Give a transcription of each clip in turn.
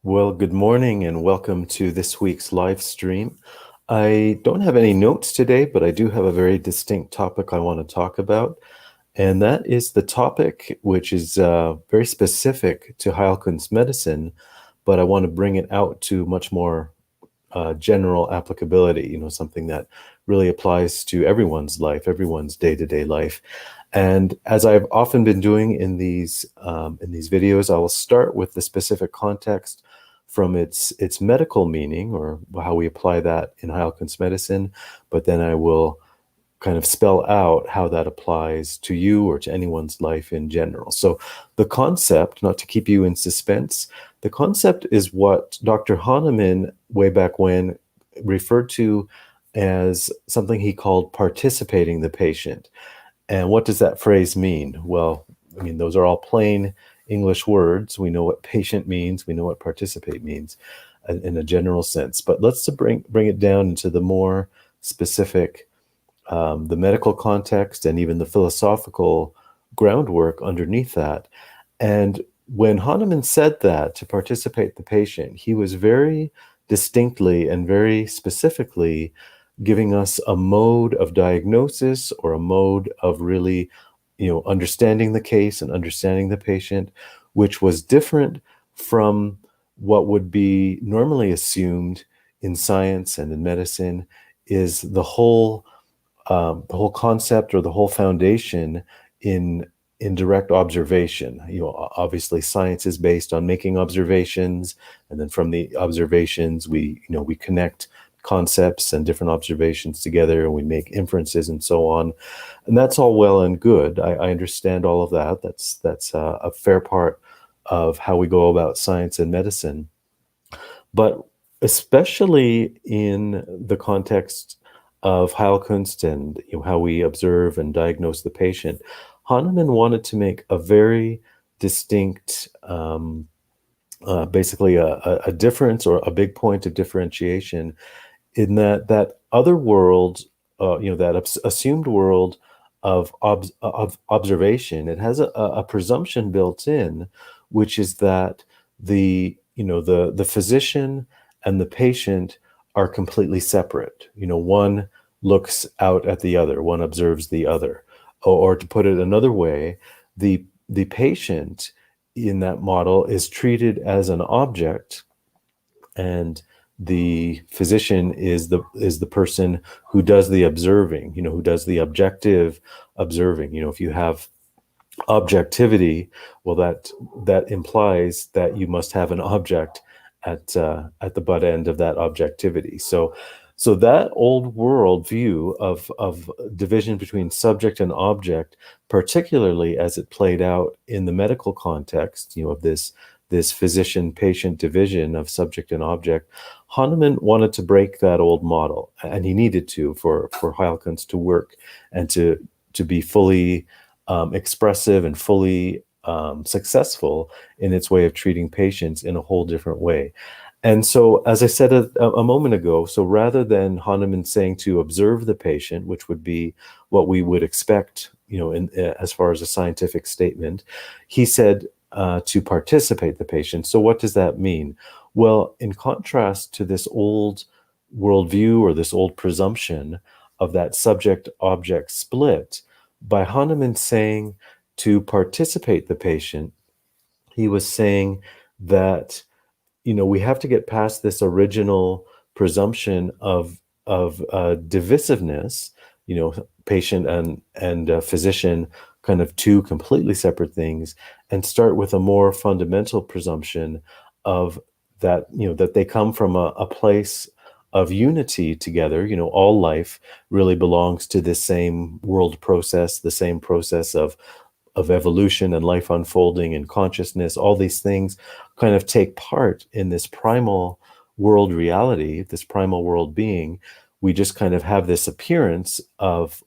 Well, good morning and welcome to this week's live stream. I don't have any notes today, but I do have a very distinct topic I want to talk about. And that is the topic which is very specific to Heilkunst medicine, but I want to bring it out to much more general applicability, something that really applies to everyone's life, everyone's day-to-day life. And as I've often been doing in these videos, I will start with the specific context from its medical meaning, or how we apply that in Heilkunst medicine, but then I will kind of spell out how that applies to you or to anyone's life in general. So the concept, not to keep you in suspense, the concept is what Dr. Hahnemann, way back when, referred to as something he called participating the patient. And what does that phrase mean? Well, I mean, those are all plain English words. We know what patient means. We know what participate means in a general sense. But let's bring it down into the more specific, the medical context and even the philosophical groundwork underneath that. And when Hahnemann said that, to participate the patient, he was very distinctly and very specifically giving us a mode of diagnosis, or a mode of really, understanding the case and understanding the patient, which was different from what would be normally assumed in science and in medicine, is the whole concept, or the whole foundation in direct observation. Obviously science is based on making observations, and then from the observations we connect concepts and different observations together, and we make inferences and so on. And that's all well and good. I understand all of that. That's a fair part of how we go about science and medicine. But especially in the context of Heilkunst and how we observe and diagnose the patient, Hahnemann wanted to make a very distinct, basically a difference, or a big point of differentiation, in that other world, that assumed world of observation. It has a presumption built in, which is that the physician and the patient are completely separate. One looks out at the other, one observes the other. Or to put it another way, the patient in that model is treated as an object, and the physician is the person who does the observing, who does the objective observing. If you have objectivity, well, that implies that you must have an object at the butt end of that objectivity. So that old world view of division between subject and object, particularly as it played out in the medical context, of this physician-patient division of subject and object, Hahnemann wanted to break that old model, and he needed to, for Heilkunst to work and to be fully expressive and fully successful in its way of treating patients in a whole different way. And so, as I said a moment ago, so rather than Hahnemann saying to observe the patient, which would be what we would expect, as far as a scientific statement, he said to participate the patient. So what does that mean? Well, in contrast to this old worldview, or this old presumption of that subject-object split, by Hahnemann saying to participate the patient, he was saying that we have to get past this original presumption of divisiveness, patient and physician, kind of two completely separate things, and start with a more fundamental presumption of that, that they come from a place of unity together. All life really belongs to this same world process, the same process of evolution and life unfolding and consciousness. All these things kind of take part in this primal world reality, this primal world being. We just kind of have this appearance of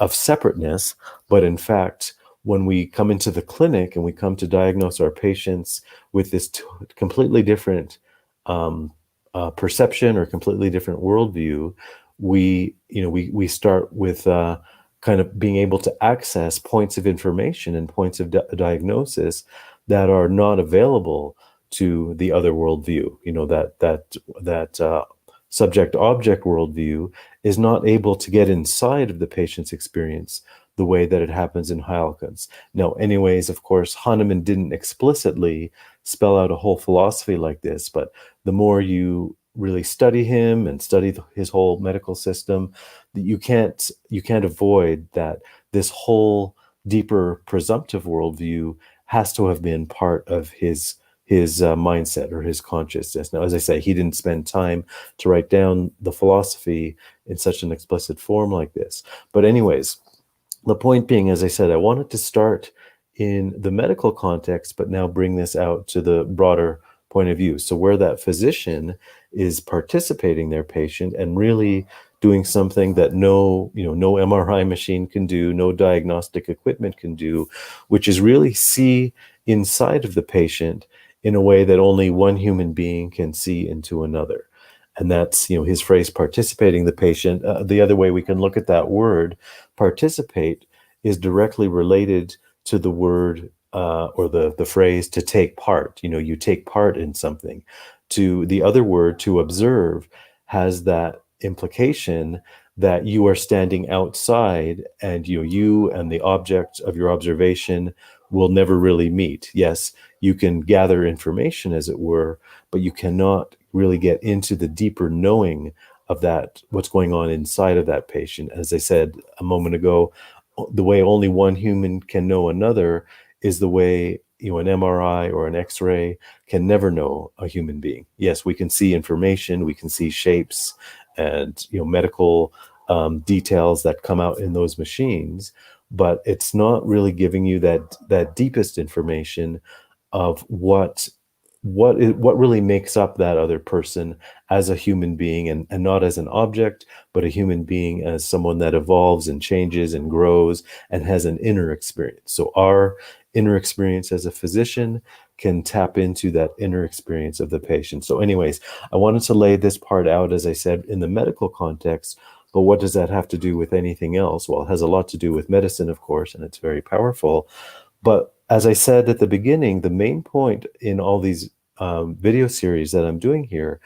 separateness, but in fact, when we come into the clinic and we come to diagnose our patients with this completely different perception, or completely different worldview, we start with kind of being able to access points of information and points of diagnosis that are not available to the other worldview. That subject-object worldview is not able to get inside of the patient's experience the way that it happens in Heilkunst. Now, anyways, of course, Hahnemann didn't explicitly spell out a whole philosophy like this, but the more you really study him and study his whole medical system, you can't avoid that this whole deeper presumptive worldview has to have been part of his mindset or his consciousness. Now, as I say, he didn't spend time to write down the philosophy in such an explicit form like this. But anyways, the point being, as I said, I wanted to start in the medical context, but now bring this out to the broader point of view. So where that physician is participating their patient and really doing something that no MRI machine can do, no diagnostic equipment can do, which is really see inside of the patient in a way that only one human being can see into another. And that's, his phrase, participating the patient. The other way we can look at that word, participate, is directly related to the word or the phrase to take part. You take part in something. To the other word, to observe, has that implication that you are standing outside and you and the object of your observation will never really meet. Yes, you can gather information, as it were, but you cannot really get into the deeper knowing of that, what's going on inside of that patient. As I said a moment ago, the way only one human can know another is the way an MRI or an X-ray can never know a human being. Yes, we can see information, we can see shapes and medical details that come out in those machines, but it's not really giving you that deepest information of what really makes up that other person as a human being, and not as an object, but a human being as someone that evolves and changes and grows and has an inner experience. So our inner experience as a physician can tap into that inner experience of the patient. So anyways, I wanted to lay this part out, as I said, in the medical context. But what does that have to do with anything else? Well, it has a lot to do with medicine, of course, and it's very powerful. But as I said at the beginning, the main point in all these video series that I'm doing here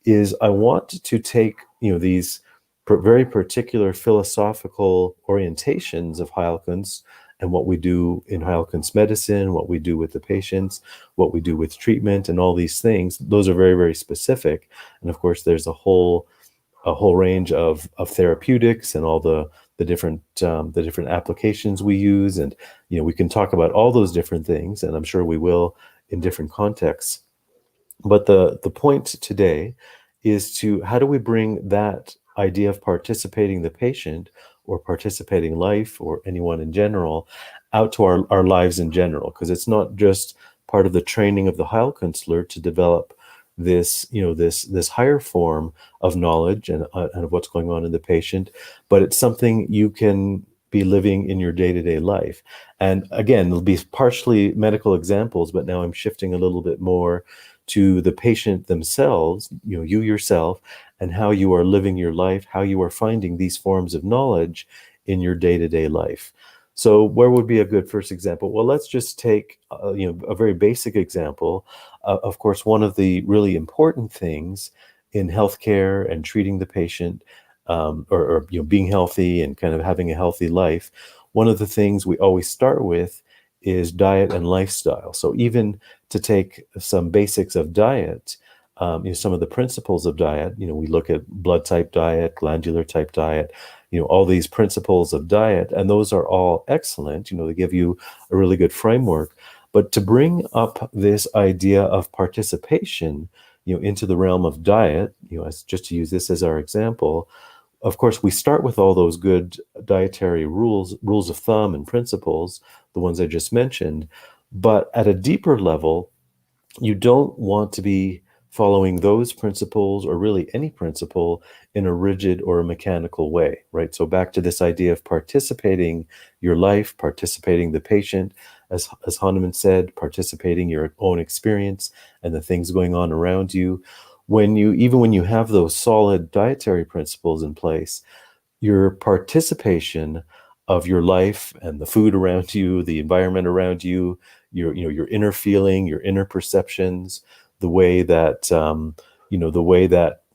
is I want to take these very particular philosophical orientations of Heilkunst and what we do in Heilkunst medicine, what we do with the patients, what we do with treatment, and all these things. Those are very, very specific. And of course, there's a whole range of therapeutics and all the different applications we use, and we can talk about all those different things, and I'm sure we will in different contexts. But the point today is how do we bring that idea of participating the patient or participating life or anyone in general out to our lives in general? Because it's not just part of the training of the Heilkünstler to develop this higher form of knowledge and of what's going on in the patient, but it's something you can be living in your day-to-day life. And again, there'll be partially medical examples, but now I'm shifting a little bit more to the patient themselves, you yourself, and how you are living your life, how you are finding these forms of knowledge in your day-to-day life. So where would be a good first example? Well, let's just take a very basic example. Of course, one of the really important things in healthcare and treating the patient, or being healthy and kind of having a healthy life, one of the things we always start with is diet and lifestyle. So even to take some basics of diet, some of the principles of diet, we look at blood type diet, glandular type diet, all these principles of diet, and those are all excellent. They give you a really good framework. But to bring up this idea of participation, into the realm of diet, just to use this as our example, of course, we start with all those good dietary rules of thumb and principles, the ones I just mentioned. But at a deeper level, you don't want to be following those principles, or really any principle, in a rigid or a mechanical way, right? So back to this idea of participating your life, participating the patient, as Hahnemann said, participating your own experience and the things going on around you. Even when you have those solid dietary principles in place, your participation of your life and the food around you, the environment around you, your inner feeling, your inner perceptions, the way that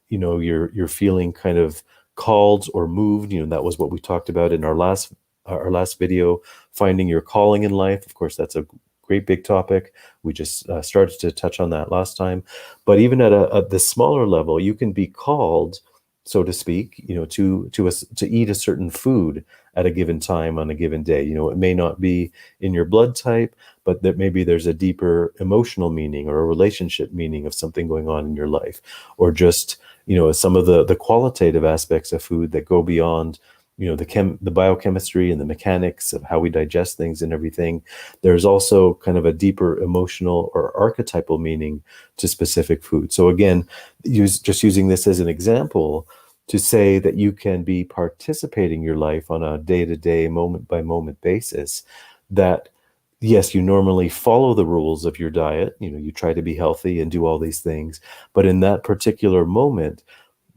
you're feeling kind of called or moved. That was what we talked about in our last video, finding your calling in life. Of course, that's a great big topic. We just started to touch on that last time. But even at the smaller level, you can be called, so to speak, to eat a certain food at a given time on a given day. It may not be in your blood type, but that maybe there's a deeper emotional meaning or a relationship meaning of something going on in your life, or just some of the qualitative aspects of food that go beyond the biochemistry and the mechanics of how we digest things and everything. There's also kind of a deeper emotional or archetypal meaning to specific food. So again, just using this as an example to say that you can be participating your life on a day-to-day, moment-by-moment basis, that yes, you normally follow the rules of your diet, you try to be healthy and do all these things, but in that particular moment,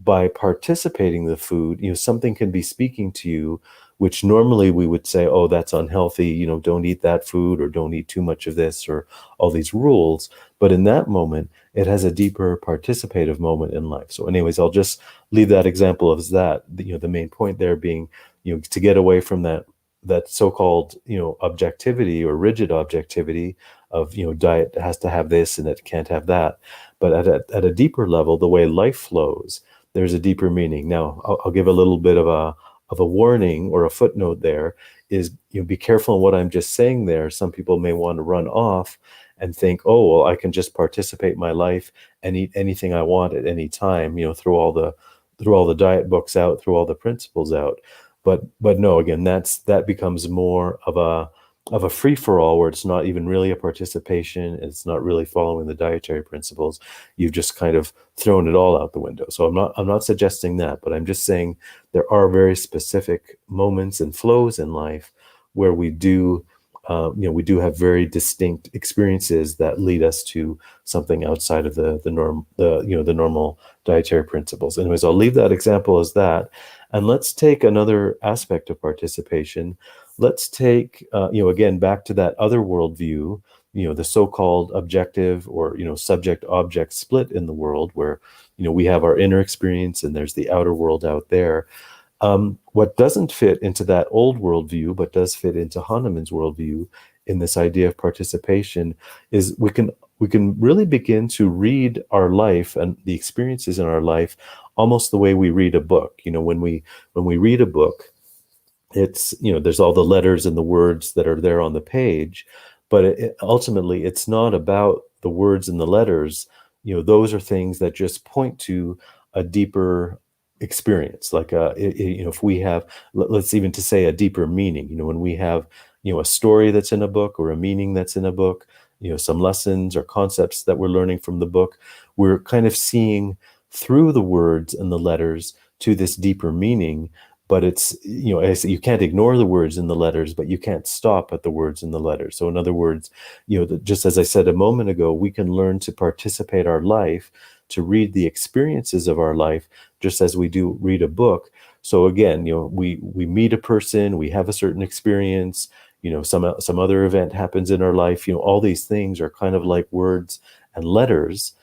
by participating in the food, something can be speaking to you, which normally we would say, oh, that's unhealthy, don't eat that food, or don't eat too much of this, or all these rules. But in that moment, it has a deeper participative moment in life. So anyways, I'll just leave that example as that, the main point there being, to get away from that so-called, objectivity or rigid objectivity of, diet has to have this and it can't have that. But at a deeper level, the way life flows, there's a deeper meaning. Now, I'll give a little bit of a warning or a footnote there is, be careful in what I'm just saying there. Some people may want to run off and think, oh, well, I can just participate my life and eat anything I want at any time, throw all the diet books out, throw all the principles out. But no, again, that becomes more of a free-for-all where it's not even really a participation. It's not really following the dietary principles. You've just kind of thrown it all out the window. So I'm not suggesting that, but I'm just saying there are very specific moments and flows in life where we do have very distinct experiences that lead us to something outside of the normal dietary principles. Anyways, I'll leave that example as that. And let's take another aspect of participation. Let's take, again, back to that other worldview, the so-called objective or, subject-object split in the world where, we have our inner experience and there's the outer world out there. What doesn't fit into that old worldview, but does fit into Hahnemann's worldview in this idea of participation is we can really begin to read our life and the experiences in our life almost the way we read a book. When we read a book, it's, there's all the letters and the words that are there on the page, but ultimately it's not about the words and the letters. Those are things that just point to a deeper experience. Like, if we have, let's even to say a deeper meaning, when we have, a story that's in a book or a meaning that's in a book, some lessons or concepts that we're learning from the book, we're kind of seeing through the words and the letters to this deeper meaning. But it's, you can't ignore the words and the letters, but you can't stop at the words and the letters. So in other words, just as I said a moment ago, we can learn to participate our life, to read the experiences of our life, just as we do read a book. So again, we meet a person, we have a certain experience, some other event happens in our life, all these things are kind of like words and letters,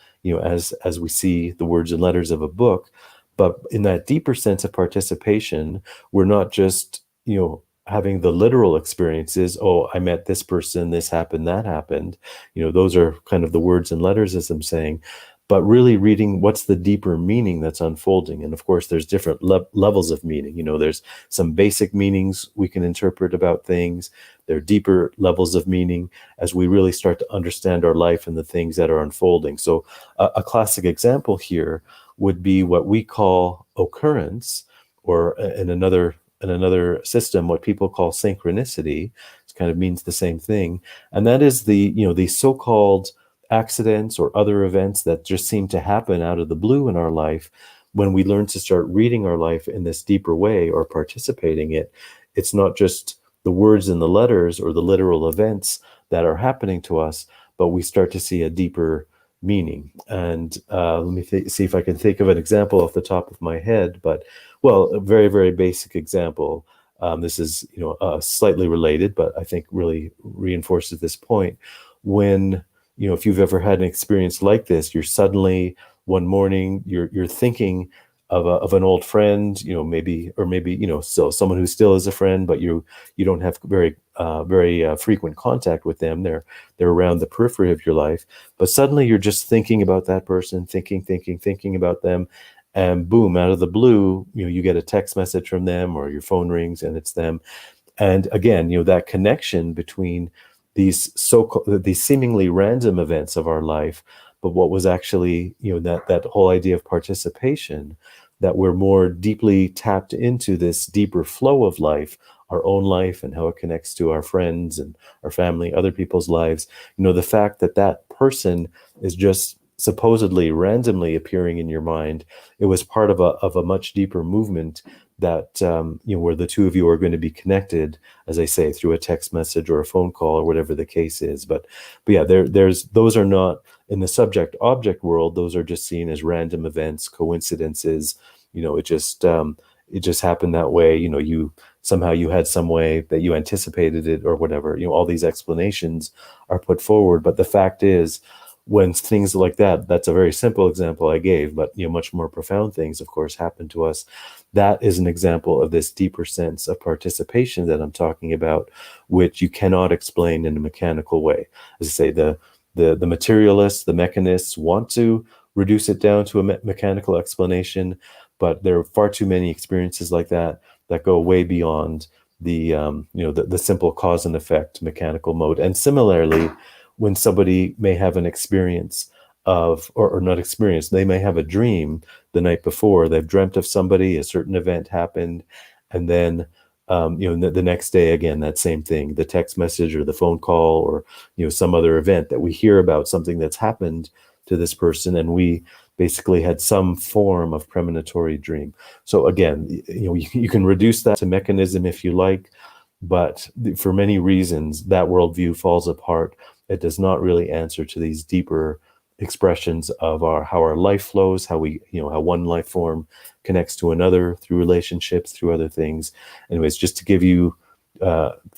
as we see the words and letters of a book. But in that deeper sense of participation, we're not just, having the literal experiences. Oh, I met this person, this happened, that happened. Those are kind of the words and letters, as I'm saying, but really reading what's the deeper meaning that's unfolding. And of course, there's different levels of meaning. There's some basic meanings we can interpret about things. There are deeper levels of meaning as we really start to understand our life and the things that are unfolding. So a classic example here would be what we call occurrence, or in another system, what people call synchronicity. It kind of means the same thing. And that is the so-called accidents or other events that just seem to happen out of the blue in our life. When we learn to start reading our life in this deeper way or participating it, it's not just the words and the letters or the literal events that are happening to us, but we start to see a deeper meaning. And let me see if I can think of an example off the top of my head, but well, a very, very basic example. This is, slightly related, but I think really reinforces this point. When, if you've ever had an experience like this, you're suddenly one morning you're thinking of an old friend, maybe, or maybe, still someone who still is a friend, but you don't have very frequent contact with them. They're around the periphery of your life, but suddenly you're just thinking about that person, thinking about them, and boom, out of the blue, you get a text message from them, or your phone rings and it's them. And again, that connection between these seemingly random events of our life, but what was actually, that whole idea of participation, that we're more deeply tapped into this deeper flow of life, our own life, and how it connects to our friends and our family, other people's lives. The fact that that person is just supposedly randomly appearing in your mind, it was part of a much deeper movement that, where the two of you are going to be connected, as I say, through a text message or a phone call or whatever the case is. But yeah, there's those are not, in the subject object world, those are just seen as random events, coincidences. It just happened that way. You had some way that you anticipated it or whatever. All these explanations are put forward, but the fact is, when things like that's a very simple example I gave, but much more profound things, of course, happen to us. That is an example of this deeper sense of participation that I'm talking about, which you cannot explain in a mechanical way. As I say, the materialists, the mechanists want to reduce it down to a mechanical explanation, but there are far too many experiences like that go way beyond the simple cause and effect mechanical mode. And similarly, when somebody may have an experience of, or not experience, they may have a dream the night before. They've dreamt of somebody, a certain event happened, and then the next day, again, that same thing, the text message or the phone call, or some other event that we hear about, something that's happened to this person, and we basically had some form of premonitory dream. So again, you can reduce that to mechanism if you like, but for many reasons, that worldview falls apart. It does not really answer to these deeper expressions of how our life flows, how how one life form connects to another through relationships, through other things. Anyways, just to give you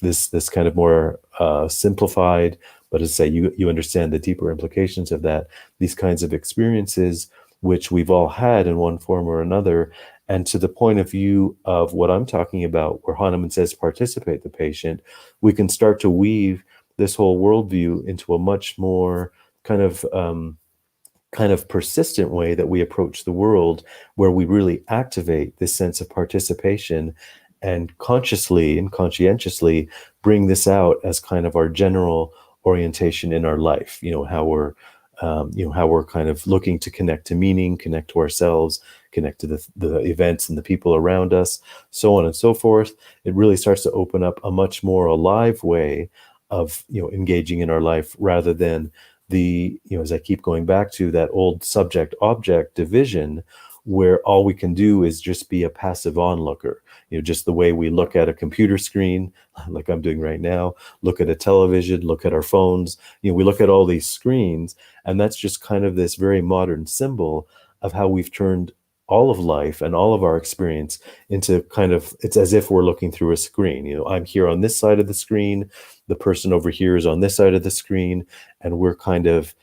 this kind of more simplified, but to say you understand the deeper implications of that, these kinds of experiences, which we've all had in one form or another. And to the point of view of what I'm talking about, where Hahnemann says participate the patient, we can start to weave this whole worldview into a much more kind of persistent way that we approach the world, where we really activate this sense of participation and consciously and conscientiously bring this out as kind of our general orientation in our life. How we're kind of looking to connect to meaning, connect to ourselves, connect to the events and the people around us, so on and so forth. It really starts to open up a much more alive way of engaging in our life, rather than as I keep going back to that old subject object division, where all we can do is just be a passive onlooker. Just the way we look at a computer screen, like I'm doing right now, look at a television, look at our phones, we look at all these screens, and that's just kind of this very modern symbol of how we've turned all of life and all of our experience into kind of, it's as if we're looking through a screen. I'm here on this side of the screen, the person over here is on this side of the screen, and we're kind of,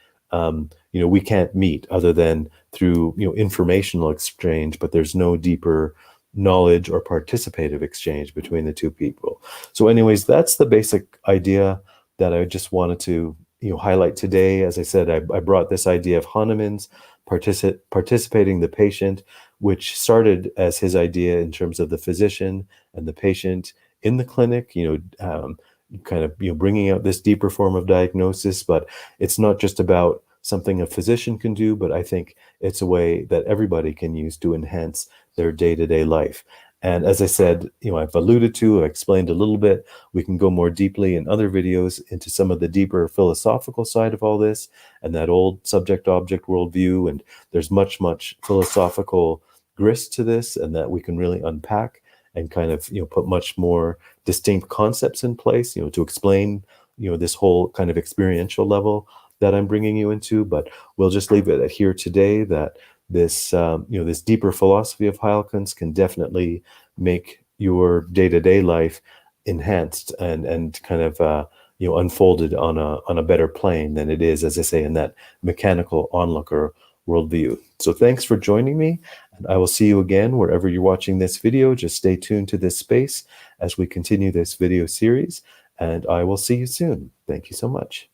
we can't meet other than through, informational exchange, but there's no deeper knowledge or participative exchange between the two people. So anyways, that's the basic idea that I just wanted to, highlight today. As I said, I brought this idea of Hahnemann's participating the patient, which started as his idea in terms of the physician and the patient in the clinic, kind of bringing out this deeper form of diagnosis. But it's not just about something a physician can do, but I think it's a way that everybody can use to enhance their day-to-day life. And as I said, I've alluded to, I explained a little bit. We can go more deeply in other videos into some of the deeper philosophical side of all this and that old subject-object worldview. And there's much philosophical grist to this, and that we can really unpack and kind of, put much more distinct concepts in place, to explain, this whole kind of experiential level that I'm bringing you into. But we'll just leave it at here today, that this, this deeper philosophy of Heilkunst can definitely make your day-to-day life enhanced and kind of unfolded on a better plane than it is, as I say, in that mechanical onlooker worldview. So thanks for joining me, and I will see you again wherever you're watching this video. Just stay tuned to this space as we continue this video series, and I will see you soon. Thank you so much.